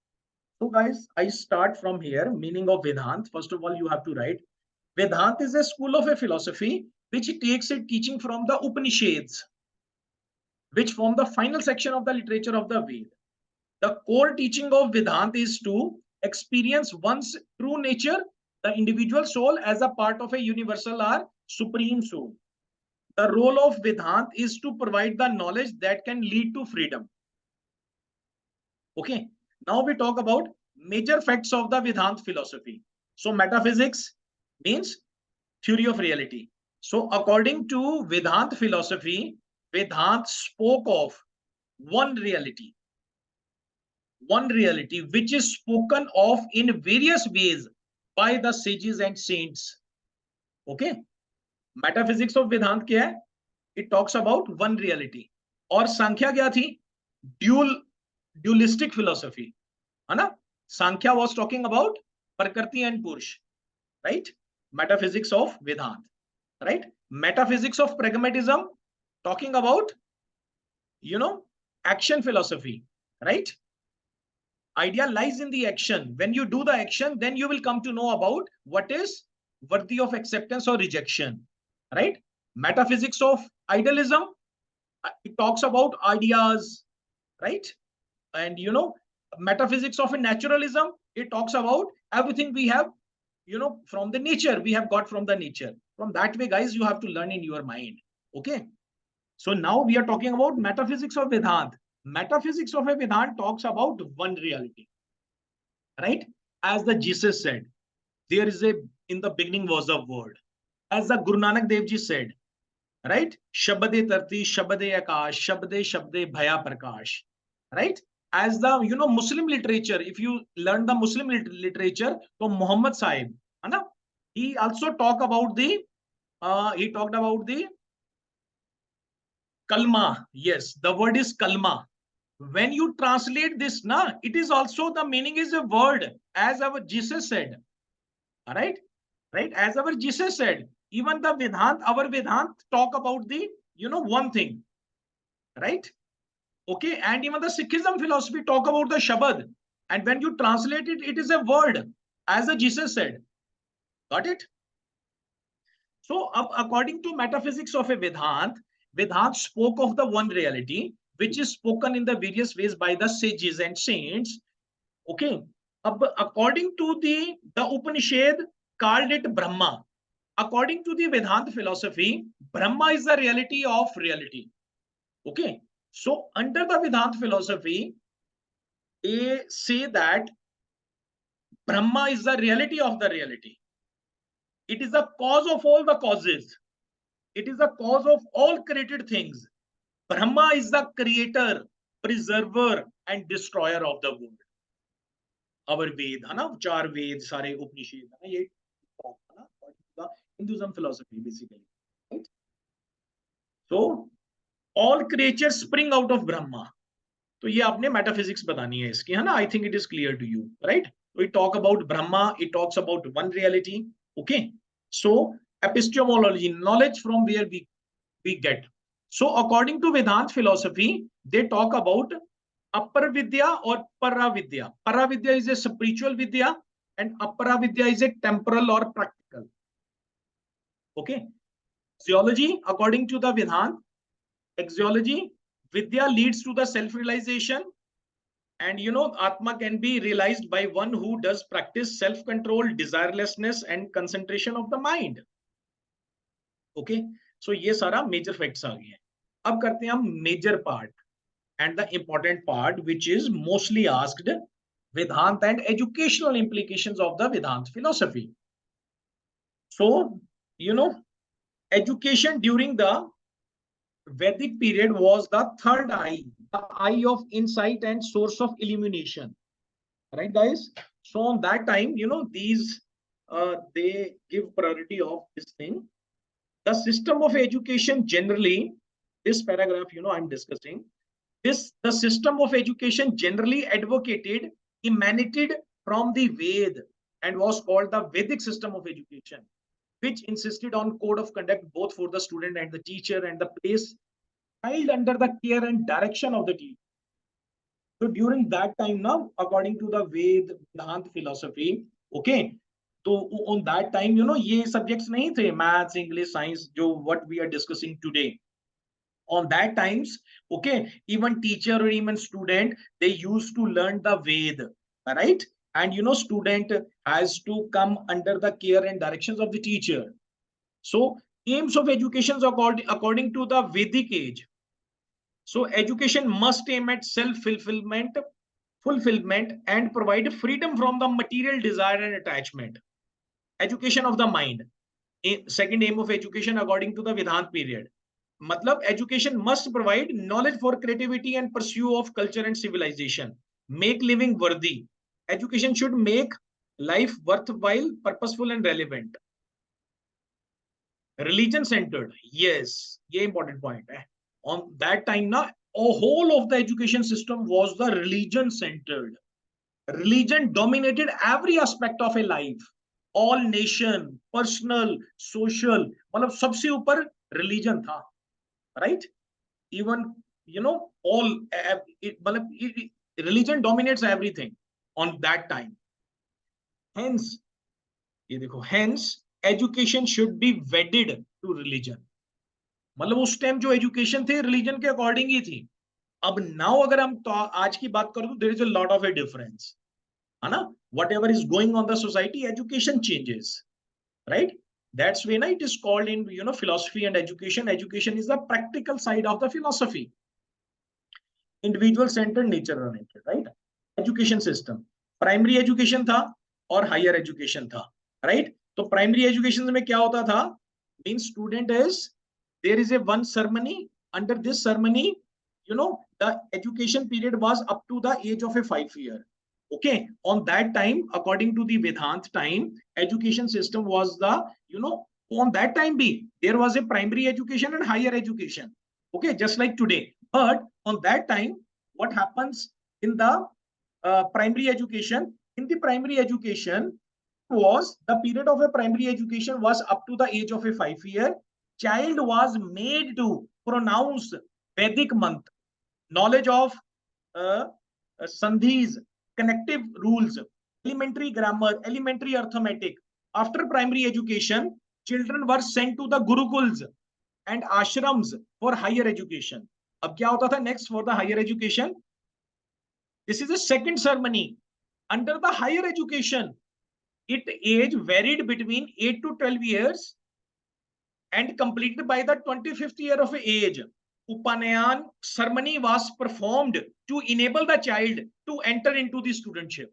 So, guys, I start from here. Meaning of Vedant. First of all, you have to write. Vedant is a school of a philosophy which takes its teaching from the Upanishads, which form the final section of the literature of the Ved. The core teaching of Vedanta is to experience one's true nature, the individual soul, as a part of a universal or supreme soul. The role of Vedanta is to provide the knowledge that can lead to freedom. Okay, now we talk about major facts of the Vedanta philosophy. So metaphysics means theory of reality. So according to Vedanta philosophy, Vedanta spoke of one reality which is spoken of in various ways by the sages and saints. Okay, metaphysics of Vedant क्या है? It talks about one reality. और सांख्या क्या थी? Dualistic philosophy, है ना? Sankhya was talking about Prakriti and Purush, right? Metaphysics of Vedant, right? Metaphysics of pragmatism talking about, action philosophy, right? Idea lies in the action. When you do the action, then you will come to know about what is worthy of acceptance or rejection, right? Metaphysics of idealism, it talks about ideas, right? And metaphysics of naturalism, it talks about everything we have, from the nature, we have got from the nature. From that way, guys, you have to learn in your mind. Okay. So now we are talking about metaphysics of Vedanta. Metaphysics of a Vedanta talks about one reality, right? As the Jesus said, there is in the beginning was the word. As the Guru Nanak Dev Ji said, right? Shabde Tarti, Shabde Akash, Shabde Shabde Bhaya Prakash, right? As the, Muslim literature, if you learn the Muslim literature, so Muhammad Sahib, he also talked about the kalma. Yes, the word is kalma. When you translate this, it is also the meaning is a word, as our Jesus said. All right, right? As our Jesus said, Even the Vedant, our Vedant talk about the, one thing, right? Okay, and even the Sikhism philosophy talk about the Shabad. And when you translate it, it is a word, as the Jesus said. Got it? So, according to metaphysics of a Vedant, Vedant spoke of the one reality, which is spoken in the various ways by the sages and saints. Okay. According to the Upanishad, called it Brahma. According to the Vedanta philosophy, Brahma is the reality of reality. Okay. So, under the Vedanta philosophy, they say that Brahma is the reality of the reality. It is the cause of all the causes. It is the cause of all created things. Brahma is the creator, preserver, and destroyer of the world. Our Ved, है ना, चार वेद, सारे उपनिषद, है ना, ये Hinduism philosophy basically, right? So all creatures spring out of Brahma. तो ये आपने metaphysics बतानी है इसकी, है ना? I think it is clear to you, right? We talk about Brahma, it talks about one reality. Okay, so epistemology, knowledge from where we get. So according to Vedant philosophy, they talk about Appar Vidya or Para Vidya. Para Vidya is a spiritual Vidya and Appara Vidya is a temporal or practical. Okay. Axiology, according to the Vedant, axiology, Vidya leads to the self-realization, and Atma can be realized by one who does practice self-control, desirelessness, and concentration of the mind. Okay. So ये सारा major facts आ गए हैं. अब करते हैं हम major part and the important part, which is mostly asked, Vedanta and educational implications of the Vedanta philosophy. So, education during the Vedic period was the third eye, the eye of insight and source of illumination. Right, guys? So on that time, these they give priority of this thing. The system of education generally, this paragraph, I'm discussing, the system of education generally advocated, emanated from the Ved and was called the Vedic system of education, which insisted on code of conduct both for the student and the teacher, and the place held under the care and direction of the teacher. So during that time now, according to the Vedanta philosophy, okay, so on that time, ये subjects नहीं थे, maths, English, science, जो what we are discussing today. On that times, okay, even teacher or even student, they used to learn the Ved, right? And student has to come under the care and directions of the teacher. So aims of education according to the Vedic age. So education must aim at self-fulfillment, and provide freedom from the material desire and attachment. Education of the mind. Second aim of education according to the Vedanta period. Matlab, education must provide knowledge for creativity and pursuit of culture and civilization. Make living worthy. Education should make life worthwhile, purposeful, and relevant. Religion centered. Yes, ये important point. On that time, a whole of the education system was the religion centered. Religion dominated every aspect of a life. All nation, personal, social, मतलब सबसे ऊपर religion था, right? Even all religion dominates everything on that time. Hence, ये देखो, hence education should be wedded to religion. मतलब उस time जो education थी रिलीजन के अकॉर्डिंग ही थी. अब नाउ अगर हम तो आज की बात करें तो there is a lot of a difference, है ना? whatever is going on the society, education changes, right? That's when it is called in philosophy and education. Education is the practical side of the philosophy. Individual centered, nature oriented, right? Education system, primary education था और higher education था, right? तो primary education में क्या होता था? Mean student is, there is a one ceremony. Under this ceremony, the education period was up to the age of a 5 year. Okay, on that time, according to the Vedant time, education system was the, on that time there was a primary education and higher education. Okay, just like today. But on that time, what happens in the primary education? In the primary education, was the period of a primary education was up to the age of a 5 year. Child was made to pronounce Vedic mantra, knowledge of sandhis, connective rules, elementary grammar, elementary arithmetic. After primary education, children were sent to the gurukuls and ashrams for higher education. अब क्या होता था next for the higher education? This is the second ceremony. Under the higher education, its age varied between 8 to 12 years and completed by the 25th year of age. Upanayan ceremony was performed to enable the child to enter into the studentship.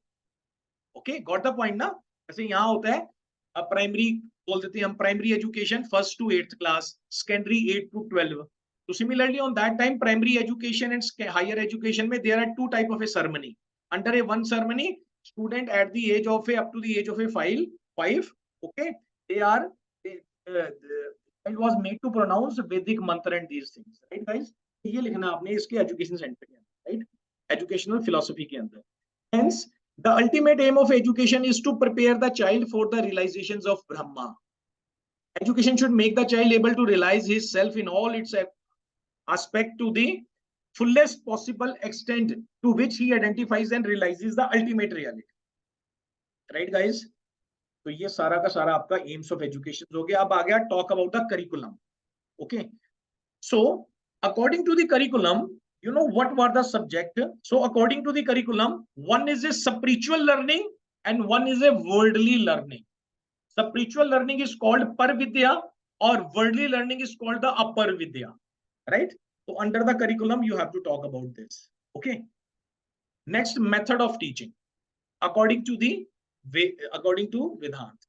Okay, got the point ना? ऐसे यहाँ होता है primary बोल देते हैं हम primary education 1st to 8th class, secondary 8 to 12. So similarly on that time primary education and higher education में there are two type of a ceremony. Under a one ceremony, student at the age of a up to the age of a 5, okay, they are it was made to pronounce Vedic mantra and these things, right guys? ये लिखना आपने इसके education centre के अंदर, right? Educational philosophy के अंदर. Hence, the ultimate aim of education is to prepare the child for the realizations of Brahma. Education should make the child able to realize his self in all its aspect to the fullest possible extent to which he identifies and realizes the ultimate reality. Right, guys? तो ये सारा का सारा आपका AIIMS of education हो गया. अब आ गया talk about the curriculum. Okay, so according to the curriculum, you know what were the subject? So according to the curriculum, one is a spiritual learning and one is a worldly learning. Spiritual learning is called Parvidya or worldly learning is called the Upper Vidya, right? So under the curriculum you have to talk about this. Okay, next, method of teaching according to Vedant.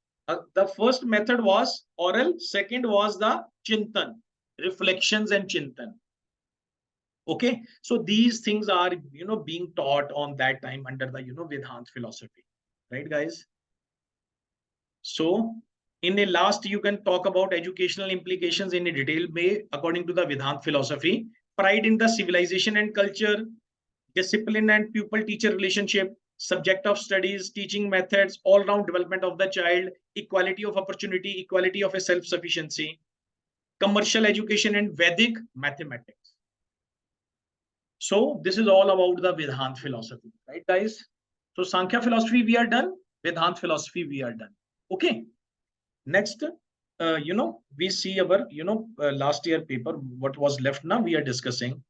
The first method was oral, second was the Chintan, reflections and Chintan. Okay, so these things are being taught on that time under the Vedant philosophy, right guys? So in the last you can talk about educational implications in a detailed way according to the Vedant philosophy. Pride in the civilization and culture, discipline and pupil teacher relationship, subject of studies, teaching methods, all round development of the child, equality of opportunity, equality of a self sufficiency, commercial education and Vedic mathematics. So this is all about the Vedant philosophy, right guys? So Sankhya philosophy we are done, Vedant philosophy we are done. Okay, next we see our last year paper, what was left now we are discussing.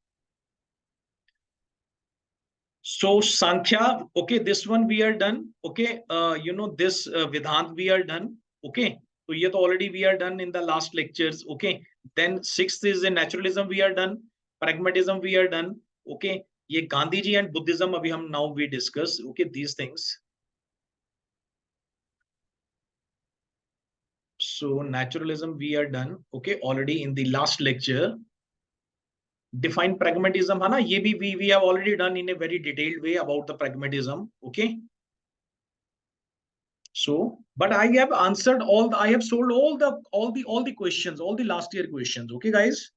So Sankhya, okay, this one we are done. Okay, this Vedant we are done. Okay, so ye to already we are done in the last lectures. Okay, then 6th is a naturalism we are done, pragmatism we are done. Okay, ये Gandhi ji and Buddhism अभी हम now we discuss. Okay, these things. So naturalism we are done. Okay, already in the last lecture. Define pragmatism है ना, ये भी we have already done in a very detailed way about the pragmatism. Okay. So, but I have answered I have solved all the questions, all the last year questions. Okay, guys.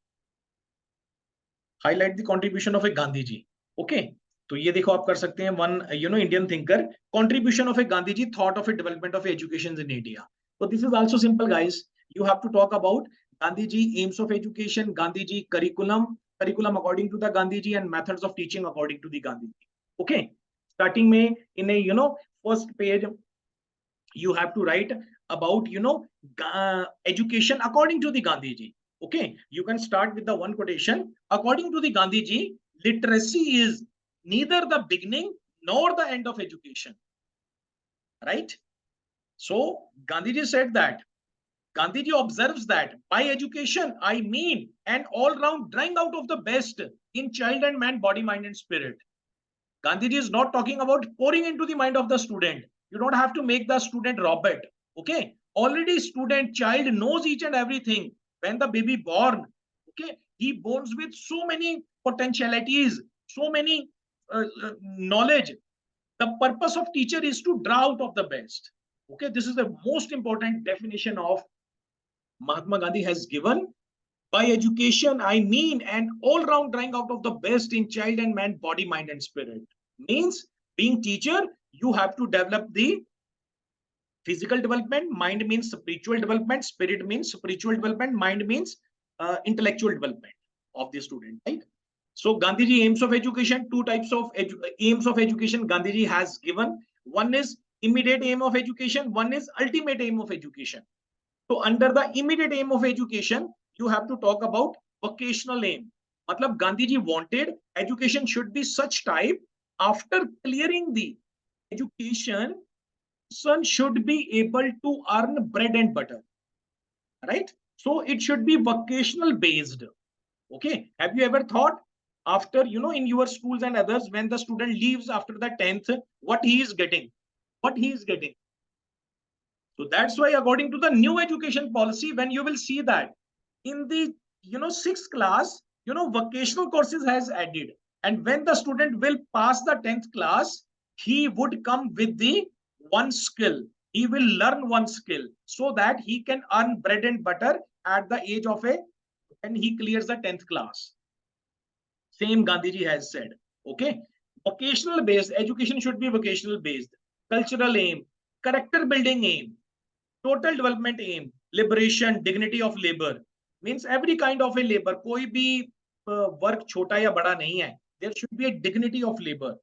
Highlight the contribution of a Gandhi ji. Okay, तो ये देखो आप कर सकते हैं one Indian thinker, contribution of a Gandhi ji, thought of a development of education in India. So this is also simple, guys. You have to talk about Gandhi ji, aims of education, Gandhi ji, curriculum according to the Gandhi ji, and methods of teaching according to the Gandhi ji. Okay, starting में in a first page you have to write about education according to the Gandhi ji. Okay, you can start with the one quotation. According to the Gandhi ji, literacy is neither the beginning nor the end of education. Right? So Gandhi ji said that. Gandhi ji observes that by education, I mean an all-round drawing out of the best in child and man, body, mind, and spirit. Gandhi ji is not talking about pouring into the mind of the student. You don't have to make the student Robert. Okay, already student, child knows each and everything. When the baby born, okay, he borns with so many potentialities, so many knowledge. The purpose of teacher is to draw out of the best. Okay, this is the most important definition of Mahatma Gandhi has given. By education, I mean an all-round drawing out of the best in child and man, body, mind, and spirit. Means being teacher, you have to develop the physical development, mind means spiritual development, spirit means spiritual development, mind means intellectual development of the student, right? So Gandhiji aims of education, two types of aims of education Gandhiji has given. One is immediate aim of education, one is ultimate aim of education. So under the immediate aim of education, you have to talk about vocational aim. Matlab Gandhiji wanted education should be such type, after clearing the education, person should be able to earn bread and butter, right? So it should be vocational based. Okay. Have you ever thought after, in your schools and others, when the student leaves after the 10th, what he is getting? What he is getting? So that's why, according to the new education policy, when you will see that in the, sixth class, vocational courses has added. And when the student will pass the 10th class, he would come with the one skill. He will learn one skill so that he can earn bread and butter at the age of when he clears the 10th class. Same Gandhiji has said. Okay. Vocational based education should be vocational based. Cultural aim, character building aim, total development aim, liberation, dignity of labor, means every kind of a labor. कोई भी work छोटा या बड़ा नहीं है. There should be a dignity of labor.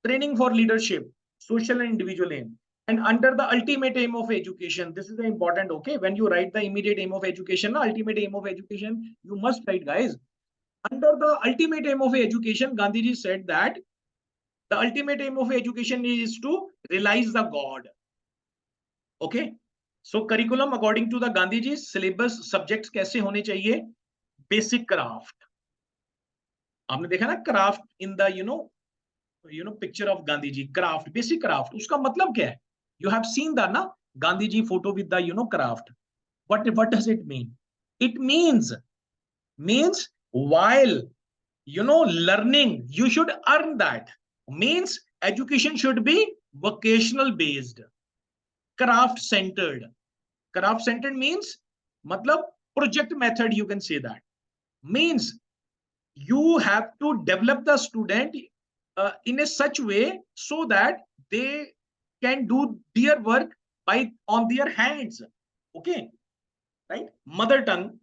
Training for leadership, social and individual aim. And under the ultimate aim of education, this is the important. Okay, when you write the immediate aim of education, ultimate aim of education, you must write, guys. Under the ultimate aim of education, Gandhiji said that the ultimate aim of education is to realize the God. Okay. So curriculum according to the Gandhiji syllabus subjects कैसे होने चाहिए? Basic craft. आपने देखा ना craft in the picture of Gandhiji, craft, basic craft. उसका मतलब क्या है? You have seen the na Gandhiji photo with the craft. What does it mean? It means while learning, you should earn that. Means education should be vocational based, craft centered. Craft centered means matlab project method, you can say that. Means you have to develop the student in a such way so that they can do their work on their hands. Okay, right? Mother tongue.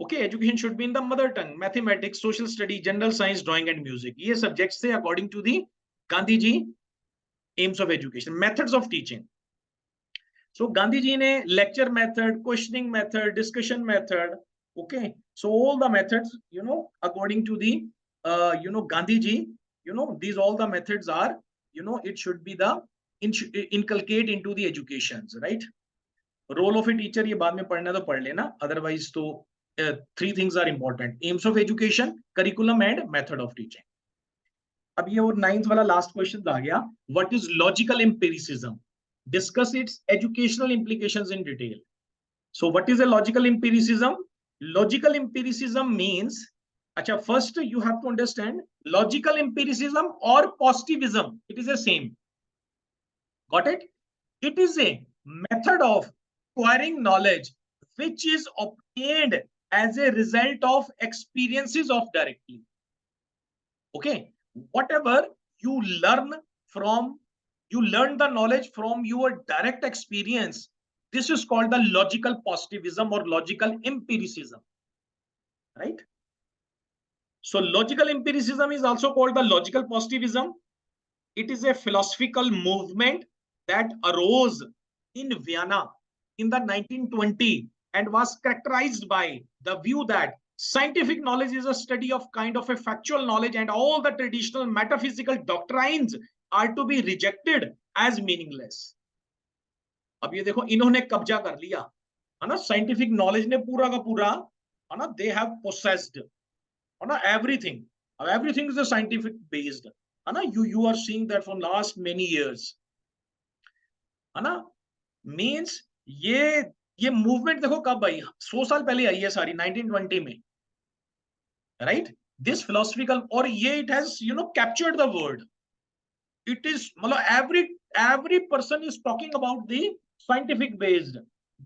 Okay, education should be in the mother tongue. Mathematics, social study, general science, drawing and music. ये subjects थे according to the Gandhiji aims of education. Methods of teaching. So Gandhiji ne lecture method, questioning method, discussion method. Okay, so all the methods, according to the Gandhiji, these all the methods are, it should be the inculcate into the educations, right? Role of a teacher, ये बाद में पढ़ना तो पढ़ लेना, otherwise तो three things are important: aims of education, curriculum and method of teaching. अब ये और 9th वाला last question आ गया. What is logical empiricism? Discuss its educational implications in detail. So what is a logical empiricism? Logical empiricism means, first you have to understand logical empiricism or positivism. It is the same. Got it? It is a method of acquiring knowledge which is obtained as a result of experiences of directly. Okay, whatever you learn the knowledge from your direct experience. This is called the logical positivism or logical empiricism, right? So logical empiricism is also called the logical positivism. It is a philosophical movement that arose in Vienna in the 1920 and was characterized by the view that scientific knowledge is a study of kind of a factual knowledge and all the traditional metaphysical doctrines are to be rejected as meaningless. अब ये देखो इन्होंने कब्जा कर लिया है ना, scientific knowledge ने पूरा का पूरा है ना, दे हैव पोसेस्ड है ना everything. Everything is scientific based है ना. You are seeing that from last many years है ना. मींस ये मूवमेंट देखो कब आई, 100 साल पहले आई है सारी, 1920 में, राइट? दिस फिलोसफिकल, और ये it has captured the word. It is every person is talking about the scientific based,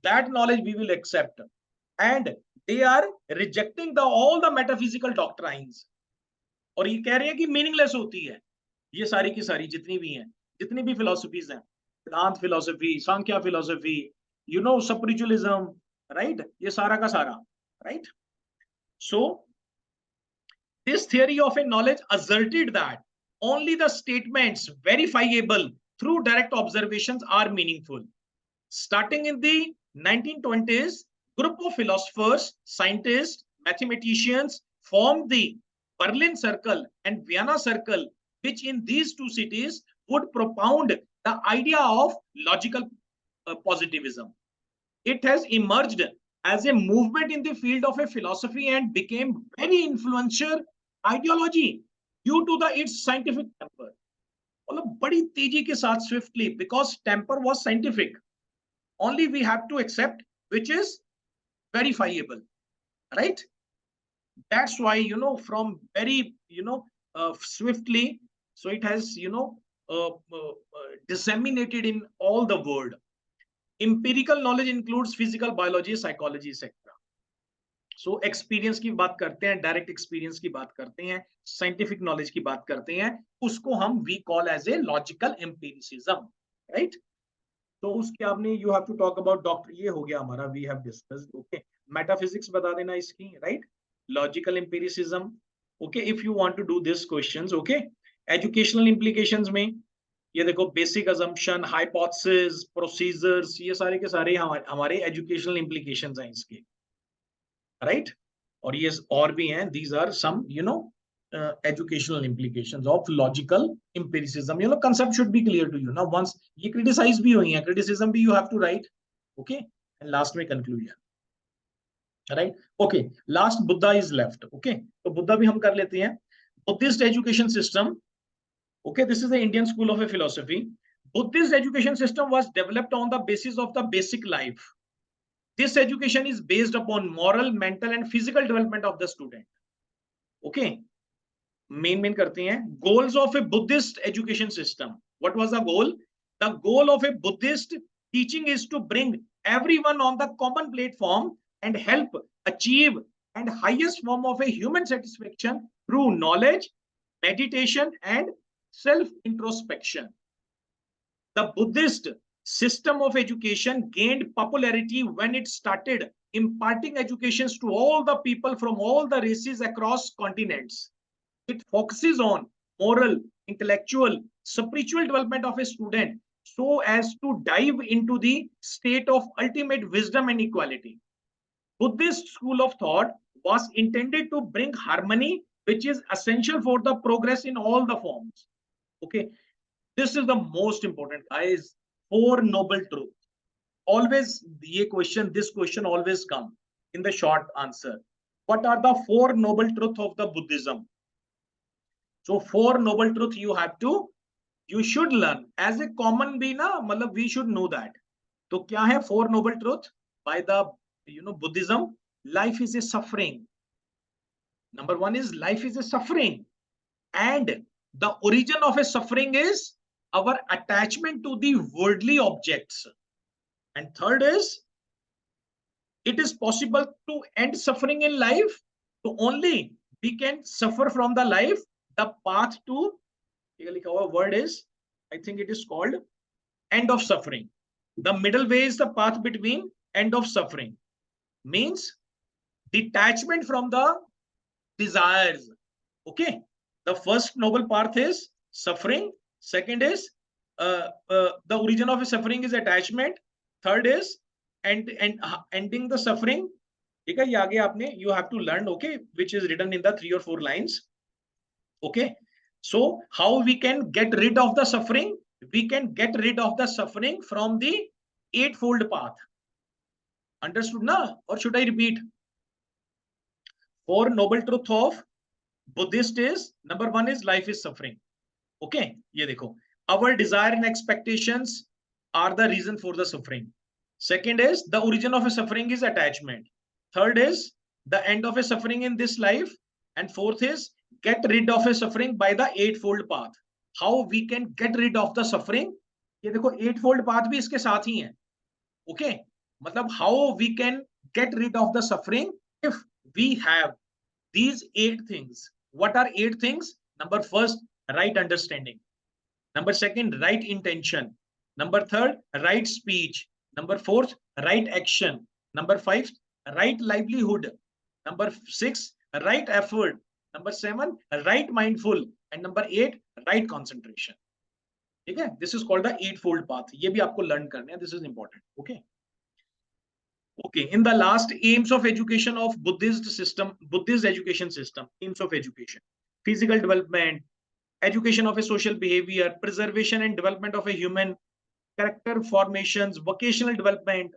that knowledge we will accept, and they are rejecting all the metaphysical doctrines. और ये कह रहे हैं कि meaningless होती है ये सारी की सारी जितनी भी हैं, जितनी भी फिलोसफीज हैं. Vedant philosophy, Sankhya philosophy, spiritualism, right? ये सारा का सारा, right? So this theory of a knowledge asserted that only the statements verifiable through direct observations are meaningful. Starting in the 1920s, group of philosophers, scientists, mathematicians formed the Berlin Circle and Vienna Circle, which in these two cities would propound the idea of logical positivism. It has emerged as a movement in the field of a philosophy and became very influential ideology due to its scientific temper. मतलब बड़ी तेजी के साथ swiftly because temper was scientific. Only we have to accept which is verifiable, right? That's why from very swiftly, so it has disseminated in all the world. Empirical knowledge includes physical, biology, psychology, etc. So experience की बात करते हैं, direct experience की बात करते हैं, scientific knowledge की बात करते हैं, उसको हम we call as a logical empiricism, right? तो उसके आपने you have to talk about doctor, ये हो गया हमारा, we have discussed, okay. Metaphysics बता देना इसकी, right? Logical empiricism, okay, if you want to do this questions, okay. Educational implications में ये देखो, बेसिक अजम्पशन, हाइपोथेसिस, प्रोसीजर्स, ये सारे के सारे हमारे एजुकेशनल इंप्लीकेशंस हैं इसके, राइट? और ये और भी हैं, these are some educational implications of logical empiricism. Concept should be clear to you now. Once ये criticize भी हुई हैं, criticism भी you have to write, okay, and last में conclusion, right? Okay, last Buddha is left, okay, तो बुद्धा भी हम कर लेते हैं. Buddhist education system, okay, this is the Indian school of a philosophy. Buddhist education system was developed on the basis of the basic life. This education is based upon moral, mental and physical development of the student. Okay, main करते हैं. Goals of a Buddhist education system. What was the goal? The goal of a Buddhist teaching is to bring everyone on the common platform and help achieve and highest form of a human satisfaction through knowledge, meditation and self introspection. The Buddhist system of education gained popularity when it started imparting educations to all the people from all the races across continents. It focuses on moral, intellectual, spiritual development of a student so as to dive into the state of ultimate wisdom and equality. Buddhist school of thought was intended to bring harmony, which is essential for the progress in all the forms. Okay, this is the most important, guys. Four noble truths. Always this question always come in the short answer. What are the four noble truths of the Buddhism? So four noble truths you should learn as a common bee na, matlab we should know that. तो क्या है four noble truth by the Buddhism? Life is a suffering. Number one is life is a suffering, and the origin of a suffering is our attachment to the worldly objects. And third is it is possible to end suffering in life. So only we can suffer from the life. The path to our word is, I think it is called end of suffering. The middle way is the path between end of suffering, means detachment from the desires. Okay, the first noble path is suffering. Second is the origin of a suffering is attachment. Third is ending the suffering. ठीक है, ये आगे आपने you have to learn, okay, which is written in the 3 or 4 lines. Okay, so how we can get rid of the suffering? We can get rid of the suffering from the eightfold path. Understood na? Or should I repeat? Four noble truth of Buddhist is, number one is life is suffering. Okay, ये देखो, our desire and expectations are the reason for the suffering. Second is the origin of a suffering is attachment. Third is the end of a suffering in this life. And fourth is get rid of a suffering by the eightfold path. How we can get rid of the suffering? ये देखो eightfold path भी इसके साथ ही है. Okay, मतलब how we can get rid of the suffering if we have these 8 things. What are 8 things? Number first, right understanding. Number second, right intention. Number third, right speech. Number fourth, right action. Number five, right livelihood. Number six, right effort. Number seven, right mindful. And number eight, right concentration. ठीक है, this is called the eightfold path. ये भी आपको learn करने हैं. This is important. Okay, in the last aims of education of Buddhist education system, aims of education: physical development, education of a social behavior, preservation and development of a human character formations, vocational development,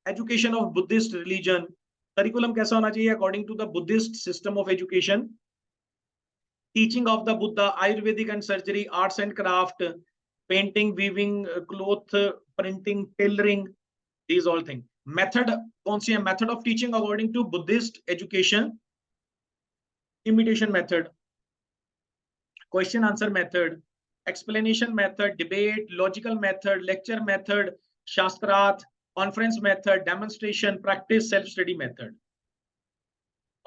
education of Buddhist religion. Curriculum कैसा होना चाहिए according to the Buddhist system of education? Teaching of the Buddha, Ayurvedic and surgery, arts and craft, painting, weaving, cloth, printing, tailoring, these all things. Method कौन सी है? Method of teaching according to Buddhist education: imitation method, question answer method, explanation method, debate, logical method, lecture method, shastrat, conference method, demonstration, practice, self-study method.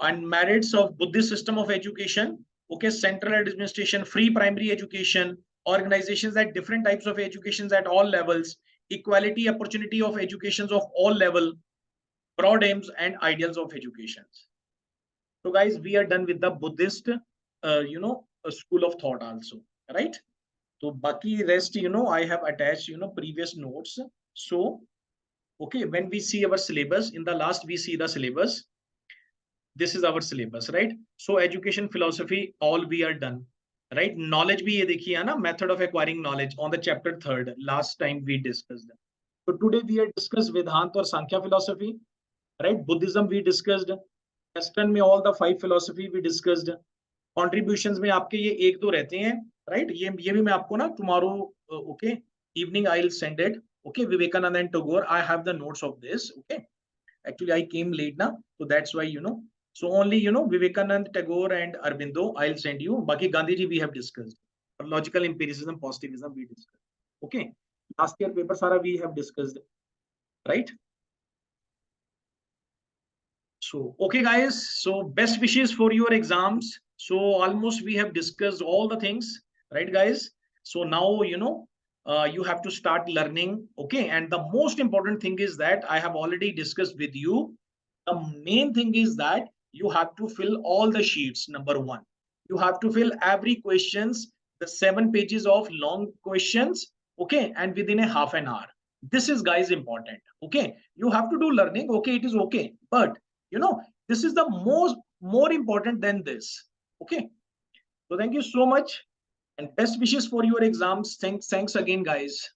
And merits of Buddhist system of education: okay, central administration, free primary education, organizations at different types of educations at all levels, equality opportunity of educations of all level, broad aims and ideals of education. So guys, we are done with the Buddhist school of thought also, right? So baki rest, I have attached previous notes. So okay, when we see our syllabus, in the last we see the syllabus. This is our syllabus, right? So education philosophy, all we are done, right? Knowledge bhi ye dekhiye na, method of acquiring knowledge on the chapter 3rd. Last time we discussed them. So today we are discussed Vedanta or Sankhya philosophy, right? Buddhism we discussed. Western में all the 5 philosophy we discussed. Contributions में आपके ये एक दो रहते हैं, right? ये भी मैं आपको ना tomorrow, okay, evening I'll send it. Okay, Vivekananda and Tagore, I have the notes of this. Okay, actually I came late now, so that's why So only Vivekananda, Tagore and Arbindo I'll send you. Baki Gandhiji we have discussed. Logical empiricism, positivism we discussed. Okay, last year paper Sara we have discussed, right? So okay guys, so best wishes for your exams. So almost we have discussed all the things, right guys? So now you have to start learning. Okay, and the most important thing is that I have already discussed with you. The main thing is that you have to fill all the sheets. Number one, you have to fill every questions, the 7 pages of long questions. Okay, and within a half an hour. This is guys important. Okay, you have to do learning. Okay, it is okay, but this is the more important than this. Okay, so thank you so much and best wishes for your exams. Thanks again guys.